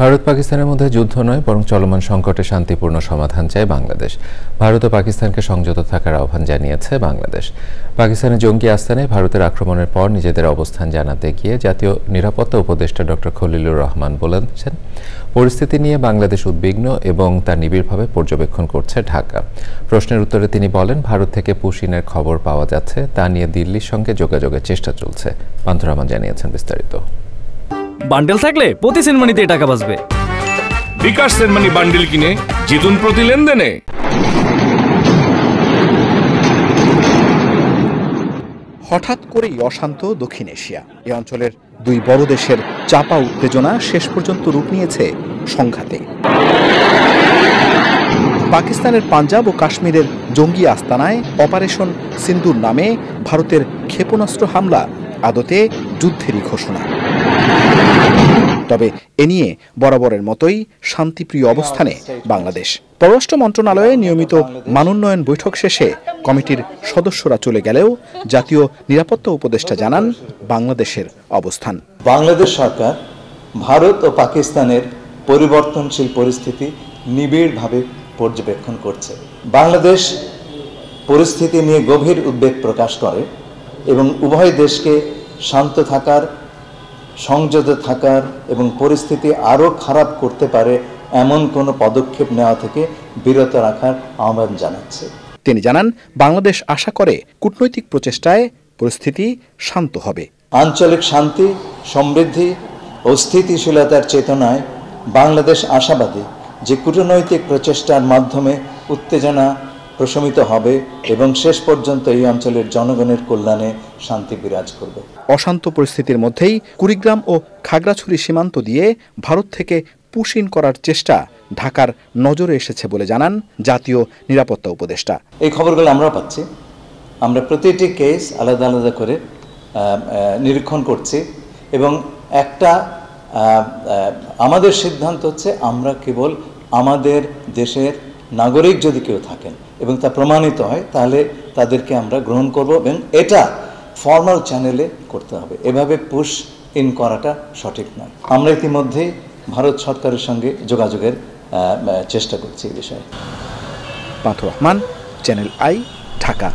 ভারত পাকিস্তানের মধ্যে যুদ্ধ নয় বরং চলমান সংকটে শান্তিপূর্ণ সমাধান চায় বাংলাদেশ। ভারত ও পাকিস্তানকে সংযত থাকার আহ্বান জানিয়েছে বাংলাদেশ। পাকিস্তানের জঙ্গি আস্তানায় ভারতের আক্রমণের পর নিজেদের অবস্থান জানাতে গিয়ে জাতীয় নিরাপত্তা উপদেষ্টা ডক্টর খলিলুর রহমান বলেছেন, পরিস্থিতি নিয়ে বাংলাদেশ উদ্বিগ্ন এবং তা নিবিড়ভাবে পর্যবেক্ষণ করছে ঢাকা। প্রশ্নের উত্তরে তিনি বলেন, ভারত থেকে পুশিনের খবর পাওয়া যাচ্ছে, তা নিয়ে দিল্লির সঙ্গে যোগাযোগের চেষ্টা চলছে। পান্থ রহমান জানিয়েছেন বিস্তারিত। বান্ডেল থাকলে প্রতি সেনমানিতে টাকা বাঁচবে। বিকাশ সেনমানি বান্ডেল কিনে জিতুন প্রতি লেনদেনে। হঠাৎ করেই অশান্ত দক্ষিণ এশিয়া। এই অঞ্চলের দুই বড় দেশের চাপা উত্তেজনা শেষ পর্যন্ত রূপ নিয়েছে সংঘাতে। পাকিস্তানের পাঞ্জাব ও কাশ্মীরের জঙ্গি আস্তানায় অপারেশন সিন্দুর নামে ভারতের ক্ষেপণাস্ত্র হামলা আদতে যুদ্ধেরই ঘোষণা। তবে এ নিয়ে বরাবরের মতোই শান্তিপ্রিয় অবস্থানে বাংলাদেশ। পররাষ্ট্র মন্ত্রণালয়ে নিয়মিত মানোন্নয়ন বৈঠক শেষে কমিটির সদস্যরা চলে গেলেও জাতীয় নিরাপত্তা উপদেষ্টা জানান, বাংলাদেশের অবস্থান। বাংলাদেশ সরকার ভারত ও পাকিস্তানের পরিবর্তনশীল পরিস্থিতি নিবিড়ভাবে পর্যবেক্ষণ করছে। বাংলাদেশ পরিস্থিতি নিয়ে গভীর উদ্বেগ প্রকাশ করে এবং উভয় দেশকে শান্ত থাকার, সংযত থাকার এবং পরিস্থিতি আরও খারাপ করতে পারে এমন কোনো পদক্ষেপ নেওয়া থেকে বিরত রাখার আহ্বান জানাচ্ছে। তিনি জানান, বাংলাদেশ আশা করে কূটনৈতিক প্রচেষ্টায় পরিস্থিতি শান্ত হবে। আঞ্চলিক শান্তি, সমৃদ্ধি ও স্থিতিশীলতার চেতনায় বাংলাদেশ আশাবাদী যে কূটনৈতিক প্রচেষ্টার মাধ্যমে উত্তেজনা প্রশমিত হবে এবং শেষ পর্যন্ত এই অঞ্চলের জনগণের কল্যাণে শান্তি বিরাজ করবে। অশান্ত পরিস্থিতির মধ্যেই কুড়িগ্রাম ও খাগড়াছড়ি সীমান্ত দিয়ে ভারত থেকে পুশ ইন করার চেষ্টা ঢাকার নজরে এসেছে বলে জানান জাতীয় নিরাপত্তা উপদেষ্টা। এই খবরগুলো আমরাও পাচ্ছি। আমরা প্রতিটি কেস আলাদা আলাদা করে নিরীক্ষণ করছি এবং আমাদের সিদ্ধান্ত হচ্ছে, আমরা কেবল আমাদের দেশের নাগরিক যদি কেউ থাকেন এবং তা প্রমাণিত হয়, তাহলে তাদেরকে আমরা গ্রহণ করব এবং এটা ফর্মাল চ্যানেলে করতে হবে। এভাবে পুশ ইন করাটা সঠিক নয়। আমরা ইতিমধ্যেই ভারত সরকারের সঙ্গে যোগাযোগের চেষ্টা করছি এই বিষয়ে। পান্থ রহমান, চ্যানেল আই, ঢাকা।